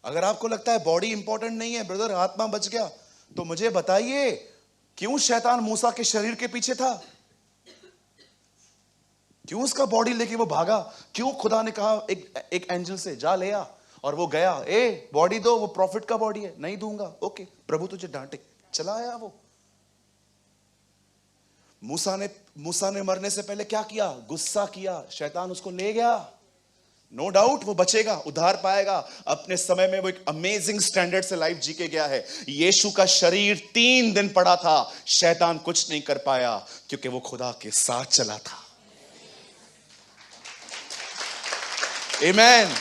अगर आपको लगता है बॉडी इंपॉर्टेंट नहीं है ब्रदर, आत्मा बच गया, तो मुझे बताइए क्यों शैतान मूसा के शरीर के पीछे था? क्यों उसका बॉडी लेके वो भागा? क्यों खुदा ने कहा एक एंजल से जा ले आ, और वो गया, ए बॉडी दो, वो प्रॉफिट का बॉडी है, नहीं दूंगा, ओके प्रभु तुझे डांटे, चला आया वो। मूसा ने मरने से पहले क्या किया? गुस्सा किया, शैतान उसको ले गया। नो डाउट वो बचेगा, उद्धार पाएगा। अपने समय में वो एक अमेजिंग स्टैंडर्ड से लाइफ जी के गया है। यीशु का शरीर 3 दिन पड़ा था, शैतान कुछ नहीं कर पाया क्योंकि वो खुदा के साथ चला था। आमीन।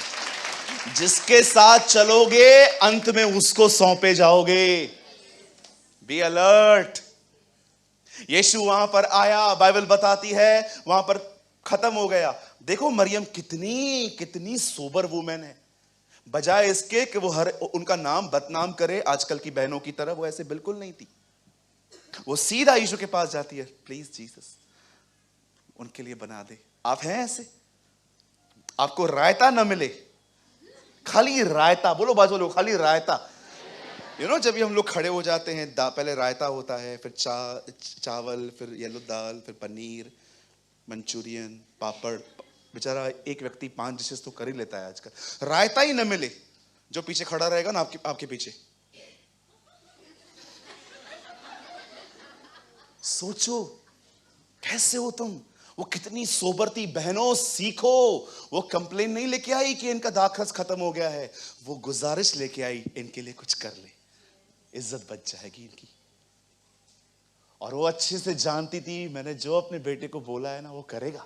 जिसके साथ चलोगे अंत में उसको सौंपे जाओगे। Be alert. यीशु वहां पर आया, बाइबल बताती है वहां पर खत्म हो गया। देखो मरियम कितनी सोबर वुमेन है। बजाय इसके कि वो उनका नाम बदनाम करे आजकल की बहनों की तरह, वो ऐसे बिल्कुल नहीं थी। वो सीधा यीशु के पास जाती है, प्लीज जीसस उनके लिए बना दे। आप हैं ऐसे? आपको रायता ना मिले, खाली रायता, बोलो बाजू लोग, खाली रायता। जब भी हम लोग खड़े हो जाते हैं, पहले रायता होता है, फिर चावल, फिर येलो दाल, फिर पनीर, मंचूरियन, पापड़। बेचारा एक व्यक्ति 5 डिशेस तो कर ही लेता है आजकल। रायता ही न मिले, जो पीछे खड़ा रहेगा ना आपके पीछे, सोचो कैसे हो तुम। वो कितनी सोबर थी। बहनों सीखो। वो कंप्लेन नहीं लेके आई कि इनका दाखरस खत्म हो गया है, वो गुजारिश लेके आई, इनके लिए कुछ कर ले, इज्जत बच जाएगी इनकी। और वो अच्छे से जानती थी मैंने जो अपने बेटे को बोला है ना वो करेगा,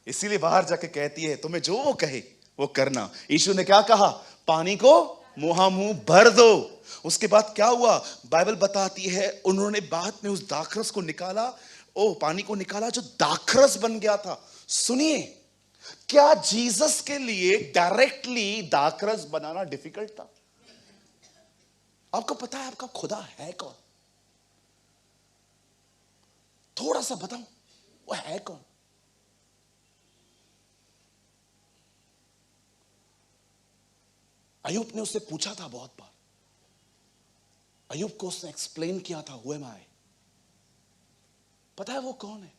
इसीलिए बाहर जाके कहती है तुम्हें जो वो कहे वो करना। यीशु ने क्या कहा? पानी को मुंह भर दो। उसके बाद क्या हुआ? बाइबल बताती है उन्होंने बाद में उस दाखरस को निकाला, पानी को निकाला जो दाखरस बन गया था। सुनिए, क्या जीसस के लिए डायरेक्टली दाखरस बनाना डिफिकल्ट था? आपको पता है आपका खुदा है कौन? थोड़ा सा बताऊं, वो है कौन? अय्यूब ने उससे पूछा था बहुत बार। अय्यूब को उसने एक्सप्लेन किया था, हु एम आई। पता है वो कौन है?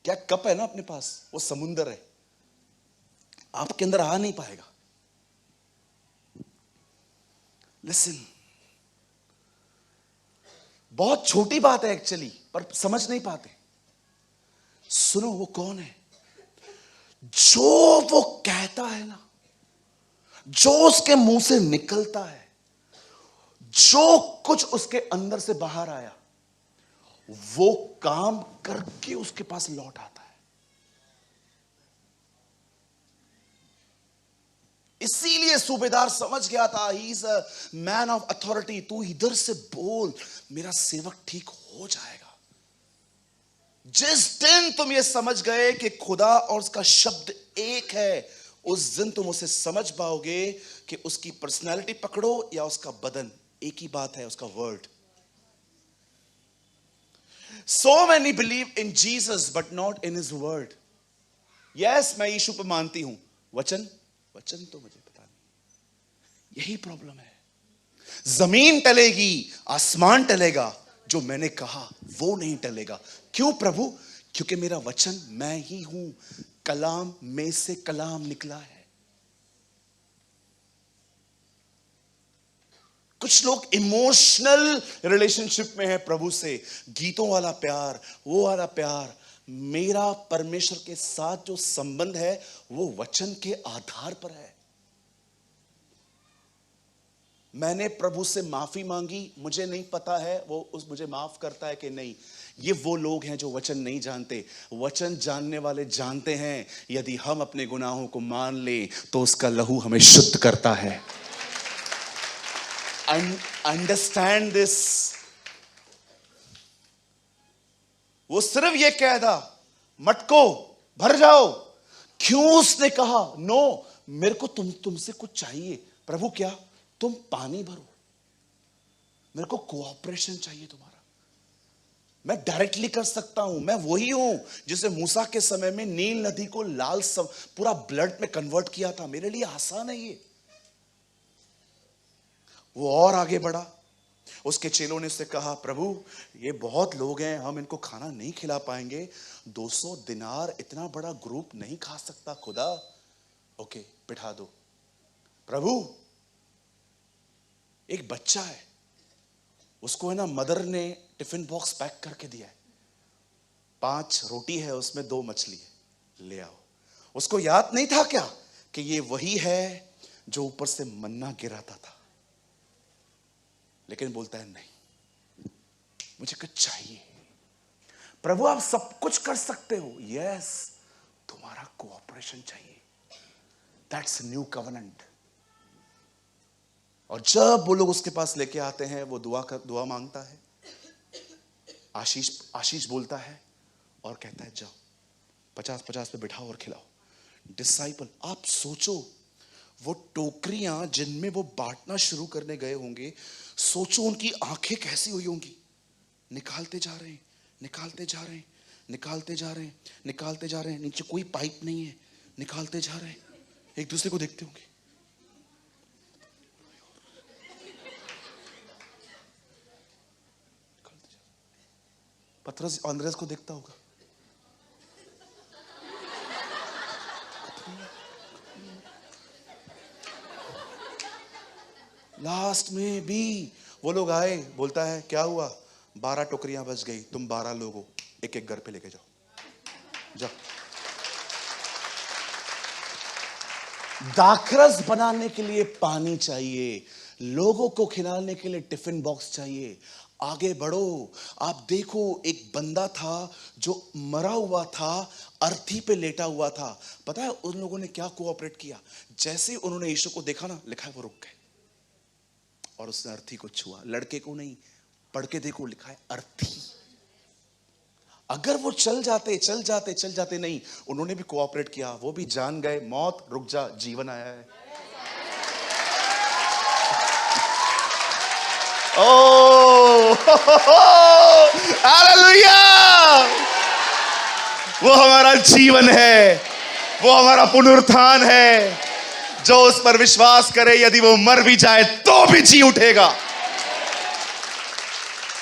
क्या कप है ना अपने पास, वो समुंदर है, आपके अंदर आ नहीं पाएगा। लिसन, बहुत छोटी बात है एक्चुअली, पर समझ नहीं पाते। सुनो, वो कौन है? जो वो कहता है ना, जो उसके मुंह से निकलता है, जो कुछ उसके अंदर से बाहर आया, वो काम करके उसके पास लौट आता है। इसीलिए सूबेदार समझ गया था, he is a man of authority. तू इधर से बोल, मेरा सेवक ठीक हो जाएगा। जिस दिन तुम ये समझ गए कि खुदा और उसका शब्द एक है, उस दिन तुम उसे समझ पाओगे कि उसकी पर्सनैलिटी पकड़ो या उसका बदन, एक ही बात है, उसका word. So many believe in Jesus but not in his word. Yes, मैं यीशु पर मानती हूं, वचन तो मुझे पता नहीं। यही प्रॉब्लम है। जमीन टलेगी, आसमान टलेगा, जो मैंने कहा वो नहीं टलेगा। क्यों प्रभु? क्योंकि मेरा वचन मैं ही हूं, कलाम में से कलाम निकला है। कुछ लोग इमोशनल रिलेशनशिप में है प्रभु से, गीतों वाला प्यार, वो वाला प्यार। मेरा परमेश्वर के साथ जो संबंध है वो वचन के आधार पर है। मैंने प्रभु से माफी मांगी, मुझे नहीं पता है वो मुझे माफ करता है कि नहीं। ये वो लोग हैं जो वचन नहीं जानते। वचन जानने वाले जानते हैं यदि हम अपने गुनाहों को मान लें तो उसका लहू हमें शुद्ध करता है। Understand this. वो सिर्फ ये कह था, मटको भर जाओ। क्यों उसने कहा नो, मेरे को तुमसे कुछ चाहिए। प्रभु क्या? तुम पानी भरो, मेरे को कोऑपरेशन चाहिए तुम्हारा। मैं डायरेक्टली कर सकता हूं। मैं वही हूं जिसे मूसा के समय में नील नदी को लाल पूरा ब्लड में कन्वर्ट किया था। मेरे लिए आसान है ये। वो और आगे बढ़ा। उसके चेलों ने उससे कहा, प्रभु ये बहुत लोग हैं, हम इनको खाना नहीं खिला पाएंगे। 200 दिनार इतना बड़ा ग्रुप नहीं खा सकता खुदा। ओके, बिठा दो। प्रभु एक बच्चा है, उसको है ना मदर ने टिफिन बॉक्स पैक करके दिया है। 5 रोटी है, उसमें 2 मछली है, ले आओ। उसको याद नहीं था क्या कि ये वही है जो ऊपर से मन्ना गिराता था। लेकिन बोलता है नहीं, मुझे कुछ चाहिए। प्रभु आप सब कुछ कर सकते हो, यस, तुम्हारा कोऑपरेशन चाहिए। That's new covenant. और जब वो लोग उसके पास लेके आते हैं, वो दुआ मांगता है, आशीष बोलता है और कहता है जाओ 50-50 पे बिठाओ और खिलाओ। डिसाइपल, आप सोचो वो टोकरियां जिनमें वो बांटना शुरू करने गए होंगे, सोचो उनकी आंखें कैसी हुई होंगी। निकालते जा रहे हैं, निकालते जा रहे हैं, निकालते जा रहे हैं, निकालते जा रहे हैं। नीचे कोई पाइप नहीं है, निकालते जा रहे हैं, एक दूसरे को देखते होंगे। पतरस अंद्रेस को देखता होगा, लास्ट में भी वो लोग आए, बोलता है क्या हुआ, 12 टोकरियां बच गई, तुम 12 लोग हो, एक एक घर पे लेके जाओ, जाओ। दाखरस बनाने के लिए पानी चाहिए, लोगों को खिलाने के लिए टिफिन बॉक्स चाहिए। आगे बढ़ो। आप देखो, एक बंदा था जो मरा हुआ था, अर्थी पे लेटा हुआ था। पता है उन लोगों ने क्या कोऑपरेट किया? जैसे उन्होंने यीशु को देखा ना, लिखा है वो रुक गए और उसने अर्थी को छुआ। लड़के को नहीं, पढ़ के देखो, लिखा है अर्थी। अगर वो चल जाते नहीं, उन्होंने भी कोऑपरेट किया, वो भी जान गए, मौत रुक जा, जीवन आया है। ओ हालेलुया! वो हमारा जीवन है, वो हमारा पुनरुत्थान है। जो उस पर विश्वास करे, यदि वो मर भी जाए तो भी जी उठेगा।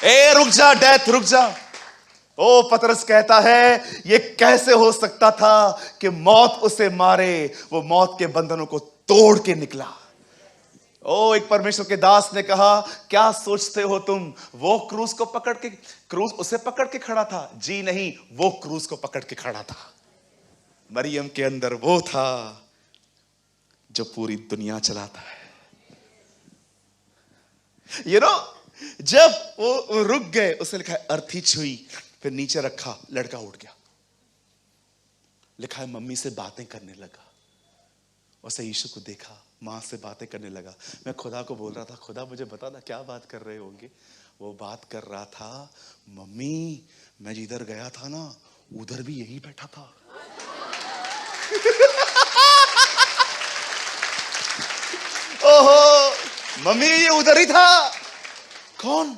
ए रुक जा डेथ, रुक जा। ओ पतरस कहता है, ये कैसे हो सकता था कि मौत उसे मारे? वो मौत के बंधनों को तोड़ के निकला। ओ एक परमेश्वर के दास ने कहा, क्या सोचते हो तुम, वो क्रूस को पकड़ के, क्रूस उसे पकड़ के खड़ा था? जी नहीं, वो क्रूस को पकड़ के खड़ा था। मरियम के अंदर वो था जो पूरी दुनिया चलाता है। जब वो रुक गए, उसे लिखा है अर्थी छुई, फिर नीचे रखा, लड़का उठ गया। लिखा है मम्मी से बातें करने लगा। उसे यीशु को देखा, माँ से बातें करने लगा। मैं खुदा को बोल रहा था, खुदा मुझे बता ना क्या बात कर रहे होंगे। वो बात कर रहा था, मम्मी मैं जिधर गया था ना, उधर भी यही बैठा था। ओहो मम्मी, ये उधर ही था। कौन?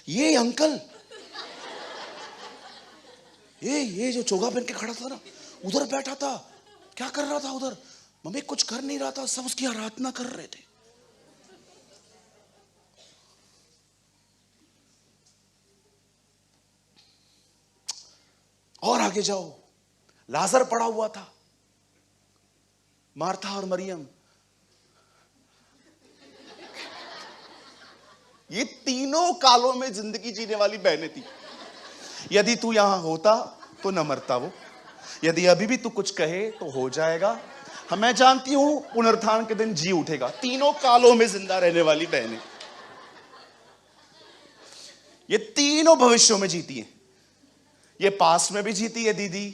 ये अंकल, ये जो चोगा पहन के खड़ा था ना, उधर बैठा था। क्या कर रहा था उधर? मम्मी कुछ कर नहीं रहा था, सब उसकी आराधना कर रहे थे। और आगे जाओ, लाजर पड़ा हुआ था, मार्था और मरियम। ये तीनों कालों में जिंदगी जीने वाली बहनें थी। यदि तू यहां होता तो न मरता वो, यदि अभी भी तू कुछ कहे तो हो जाएगा। मैं जानती हूं पुनरुत्थान के दिन जी उठेगा। तीनों कालों में जिंदा रहने वाली बहनें, ये तीनों भविष्यों में जीती हैं। ये पास्ट में भी जीती है दीदी,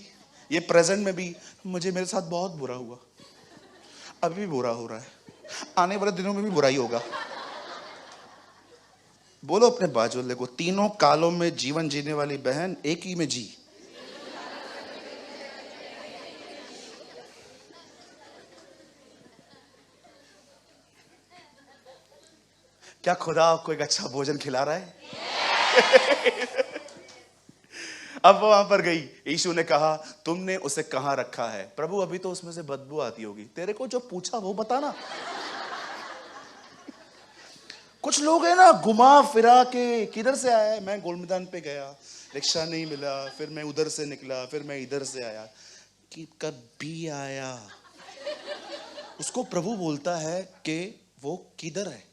ये प्रेजेंट में भी। मुझे मेरे साथ बहुत बुरा हुआ, अभी भी बुरा हो रहा है, आने वाले दिनों में भी बुरा ही होगा। बोलो अपने बाजू वाले को, तीनों कालों में जीवन जीने वाली बहन एक ही में जी। क्या खुदा आपको एक अच्छा भोजन खिला रहा है? अब वो वहां पर गई, यीशु ने कहा तुमने उसे कहां रखा है? प्रभु अभी तो उसमें से बदबू आती होगी। तेरे को जो पूछा वो बताना। कुछ लोग हैं ना घुमा फिरा के, किधर से आया है? मैं गोल मैदान पे गया, रिक्शा नहीं मिला, फिर मैं उधर से निकला, फिर मैं इधर से आया। कि कभी आया? उसको प्रभु बोलता है कि वो किधर है।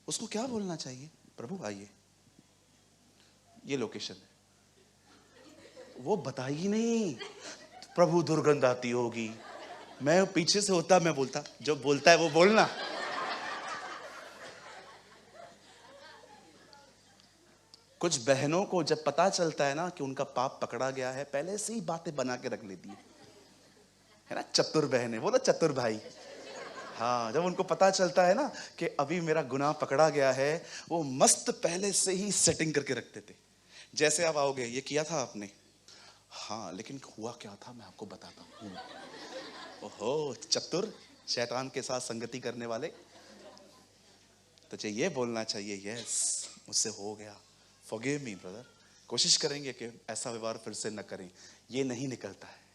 उसको क्या बोलना चाहिए? प्रभु आइए, ये लोकेशन है। वो बताएगी नहीं, प्रभु दुर्गंध आती होगी। मैं पीछे से होता, मैं बोलता, जो बोलता है वो बोलना। कुछ बहनों को जब पता चलता है ना कि उनका पाप पकड़ा गया है, पहले से ही बातें बना के रख लेती है ना। चतुर बहनें, बोलो चतुर भाई। हाँ, जब उनको पता चलता है ना कि अभी मेरा गुनाह पकड़ा गया है, वो मस्त पहले से ही सेटिंग करके रखते थे। जैसे आप आओगे, ये किया था आपने? हाँ, लेकिन हुआ क्या था मैं आपको बताता हूँ। ओहो, चतुर, शैतान के साथ संगति करने वाले। तुझे ये बोलना चाहिए, यस मुझसे हो गया, फॉरगिव मी ब्रदर। कोशिश करेंगे कि ऐसा व्यवहार फिर से न करें। ये नहीं निकलता है।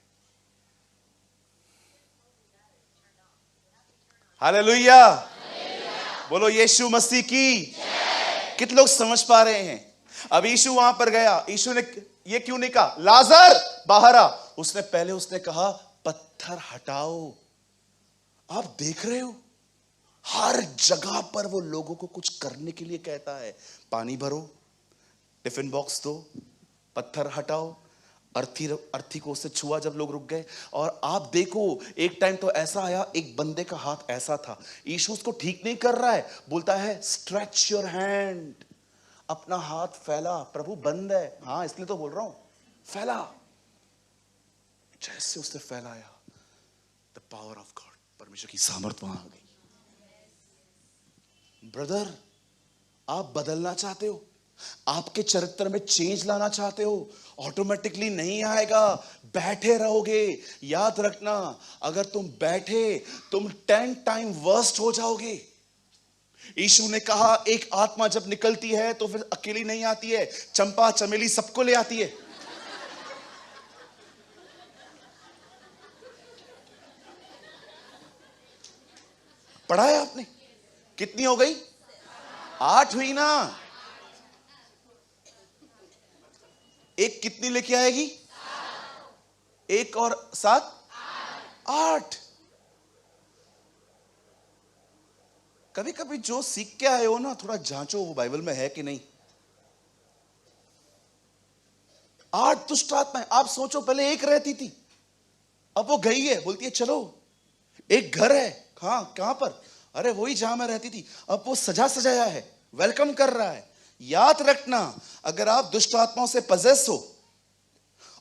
हालेलुया, बोलो यीशु मसीह की। कितने लोग समझ पा रहे हैं? अब यीशु वहां पर गया, यीशु ने ये क्यों नहीं कहा लाजर बाहर आ? उसने कहा पत्थर हटाओ। आप देख रहे हो, हर जगह पर वो लोगों को कुछ करने के लिए कहता है। पानी भरो, टिफिन बॉक्स दो, पत्थर हटाओ। अर्थी को उससे छुआ जब लोग रुक गए। और आप देखो, एक टाइम तो ऐसा आया, एक बंदे का हाथ ऐसा था, यीशु उसको ठीक नहीं कर रहा है, बोलता है स्ट्रेच योर हैंड, अपना हाथ फैला। प्रभु बंद है, हाँ इसलिए तो बोल रहा हूं, फैला। जैसे उसने फैलाया, द पावर ऑफ गॉड, परमेश्वर की सामर्थ वहां आ गई। ब्रदर, आप बदलना चाहते हो, आपके चरित्र में चेंज लाना चाहते हो, ऑटोमेटिकली नहीं आएगा, बैठे रहोगे। याद रखना, अगर तुम बैठे, तुम 10 टाइम वर्स्ट हो जाओगे। यीशु ने कहा एक आत्मा जब निकलती है तो फिर अकेली नहीं आती है, चंपा चमेली सबको ले आती है। पढ़ा है आपने? कितनी हो गई? 8 हुई ना। एक कितनी लेके आएगी? 1 और 7 8। कभी कभी जो सीख के आए हो ना, थोड़ा जांचो वो बाइबल में है कि नहीं। 8 दुष्ट आत्माएं। आप सोचो, पहले एक रहती थी, अब वो गई है, बोलती है चलो एक घर है। हाँ, कहां पर? अरे वही जहां मैं रहती थी। अब वो सजा सजाया है, वेलकम कर रहा है। याद रखना, अगर आप दुष्ट आत्माओं से पजेस हो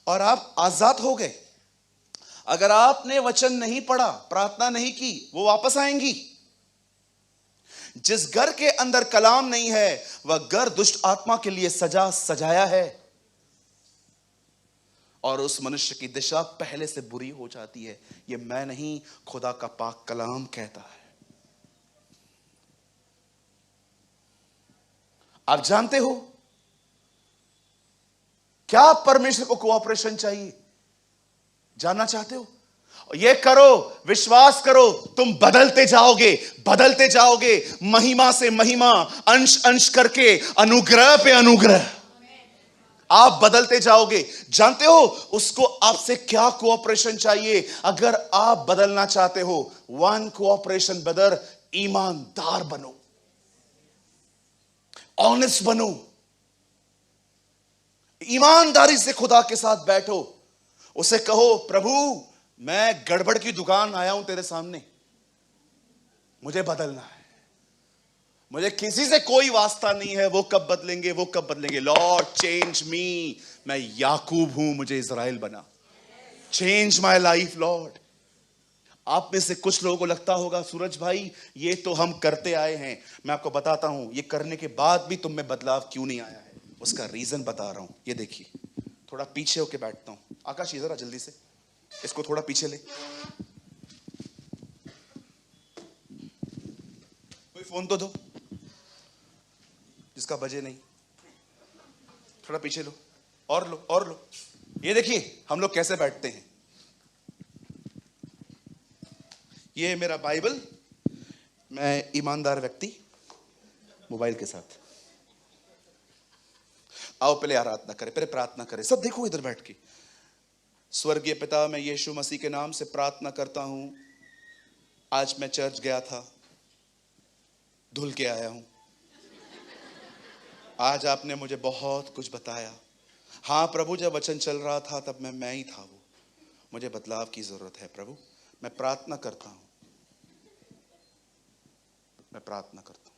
और आप आजाद हो गए, अगर आपने वचन नहीं पढ़ा, प्रार्थना नहीं की, वो वापस आएंगी। जिस घर के अंदर कलाम नहीं है, वह घर दुष्ट आत्मा के लिए सजा सजाया है, और उस मनुष्य की दिशा पहले से बुरी हो जाती है। ये मैं नहीं, खुदा का पाक कलाम कहता है। आप जानते हो क्या परमेश्वर को कोऑपरेशन चाहिए? जानना चाहते हो? ये करो, विश्वास करो, तुम बदलते जाओगे, बदलते जाओगे, महिमा से महिमा, अंश अंश करके, अनुग्रह पे अनुग्रह, आप बदलते जाओगे। जानते हो उसको आपसे क्या कोऑपरेशन चाहिए? अगर आप बदलना चाहते हो, 1 कोऑपरेशन ब्रदर, ईमानदार बनो, ऑनेस्ट बनो, ईमानदारी से खुदा के साथ बैठो। उसे कहो प्रभु मैं गड़बड़ की दुकान आया हूं तेरे सामने, मुझे बदलना है, मुझे किसी से कोई वास्ता नहीं है, वो कब बदलेंगे, वो कब बदलेंगे। लॉर्ड चेंज मी, मैं याकूब हूं, मुझे इज़राइल बना, चेंज माय लाइफ लॉर्ड। आप में से कुछ लोगों को लगता होगा सूरज भाई ये तो हम करते आए हैं। मैं आपको बताता हूं, ये करने के बाद भी तुम में बदलाव क्यों नहीं आया है, उसका रीजन बता रहा हूं। ये देखिए, थोड़ा पीछे होके बैठता हूं। आकाश इधर आ जल्दी से, इसको थोड़ा पीछे ले। कोई फोन तो दो जिसका बजे नहीं, थोड़ा पीछे लो। और लो और लो। ये देखिए हम लोग कैसे बैठते हैं। ये है मेरा बाइबल, मैं ईमानदार व्यक्ति मोबाइल के साथ। आओ पहले आराधना करें, पहले प्रार्थना करें। सब देखो इधर बैठ के। स्वर्गीय पिता, मैं यीशु मसीह के नाम से प्रार्थना करता हूं। आज मैं चर्च गया था, धुल के आया हूं। आज आपने मुझे बहुत कुछ बताया। हाँ प्रभु, जब वचन चल रहा था तब मैं ही था वो। मुझे बदलाव की जरूरत है प्रभु। मैं प्रार्थना करता हूं, मैं प्रार्थना करता हूं।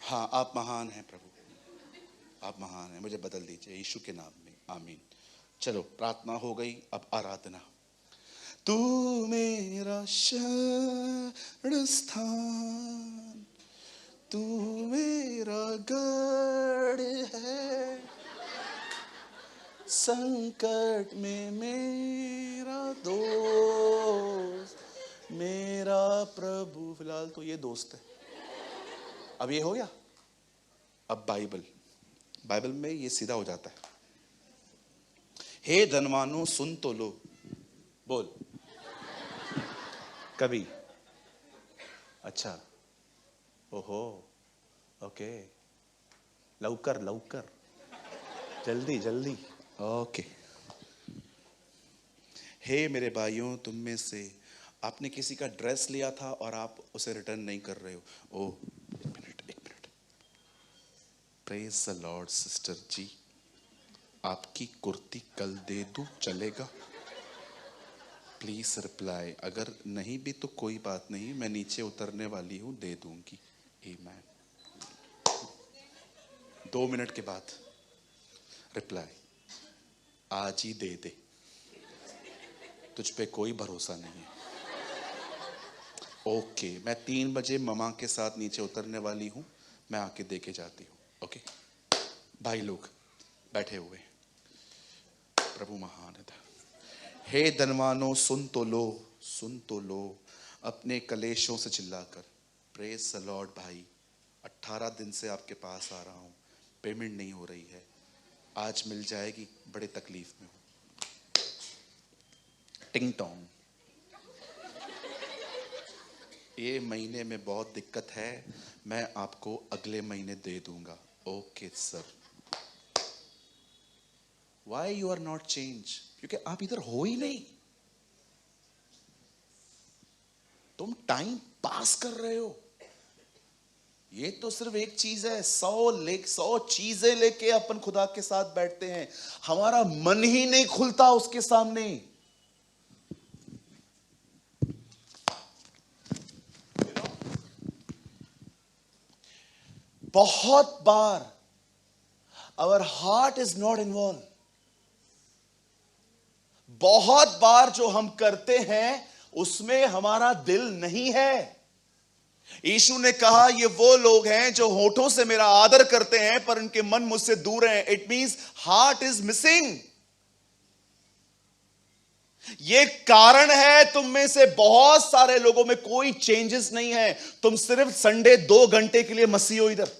हाँ आप महान हैं प्रभु, आप महान हैं। मुझे बदल दीजिए यीशु के नाम में, आमीन। चलो प्रार्थना हो गई, अब आराधना। तू मेरा शरण स्थान, तू मेरा गढ़ है, संकट में मेरा दोस्त, मेरा प्रभु। फिलहाल तो ये दोस्त है। अब ये हो गया। अब बाइबल में ये सीधा हो जाता है। हे धनवानों सुन तो लो। बोल कभी। अच्छा, ओहो, ओके, लवकर लवकर, जल्दी जल्दी, ओके। हे मेरे भाइयों, तुम में से आपने किसी का ड्रेस लिया था और आप उसे रिटर्न नहीं कर रहे हो। ओ एक मिनट। Praise the lord sister ji, आपकी कुर्ती कल दे दूं चलेगा? Please reply. अगर नहीं भी तो कोई बात नहीं, मैं नीचे उतरने वाली हूं, दे दूंगी। आमीन। 2 मिनट के बाद रिप्लाई। आज ही दे दे, तुझ पे कोई भरोसा नहीं है। ओके, मैं 3 बजे ममा के साथ नीचे उतरने वाली हूं, मैं आके दे के जाती हूं। ओके भाई लोग बैठे हुए, प्रभु महान है। हे धनवानों सुन तो लो, सुन तो लो, अपने कलेशों से चिल्लाकर। प्रेज द लॉर्ड भाई, 18 दिन से आपके पास आ रहा हूं, पेमेंट नहीं हो रही है, आज मिल जाएगी, बड़े तकलीफ में हूं। टिंग टोंग, ये महीने में बहुत दिक्कत है, मैं आपको अगले महीने दे दूंगा। Okay sir. Why you are not change? क्योंकि आप इधर हो ही नहीं, तुम टाइम पास कर रहे हो। ये तो सिर्फ एक चीज है, 100 चीजें लेके अपन खुदा के साथ बैठते हैं, हमारा मन ही नहीं खुलता उसके सामने। बहुत बार our heart is not involved। बहुत बार जो हम करते हैं उसमें हमारा दिल नहीं है। यीशु ने कहा ये वो लोग हैं जो होठों से मेरा आदर करते हैं पर उनके मन मुझसे दूर हैं। It means heart is missing. ये कारण है तुम में से बहुत सारे लोगों में कोई चेंजेस नहीं है। तुम सिर्फ संडे 2 घंटे के लिए मसीह हो। इधर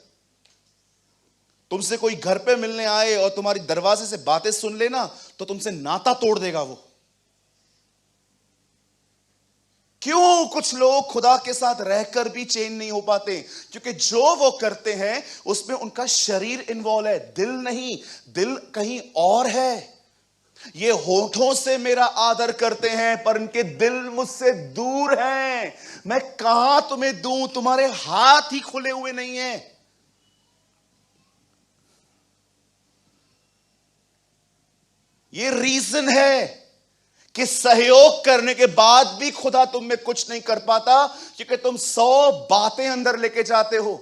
तुमसे कोई घर पे मिलने आए और तुम्हारी दरवाजे से बातें सुन लेना तो तुमसे नाता तोड़ देगा वो। क्यों कुछ लोग खुदा के साथ रहकर भी चेंज नहीं हो पाते? क्योंकि जो वो करते हैं उसमें उनका शरीर इन्वॉल्व है, दिल नहीं। दिल कहीं और है। ये होठों से मेरा आदर करते हैं पर इनके दिल मुझसे दूर हैं। मैं कहां तुम्हें दूं? तुम्हारे हाथ ही खुले हुए नहीं हैं। ये रीजन है कि सहयोग करने के बाद भी खुदा तुम में कुछ नहीं कर पाता, क्योंकि तुम 100 बातें अंदर लेके जाते हो।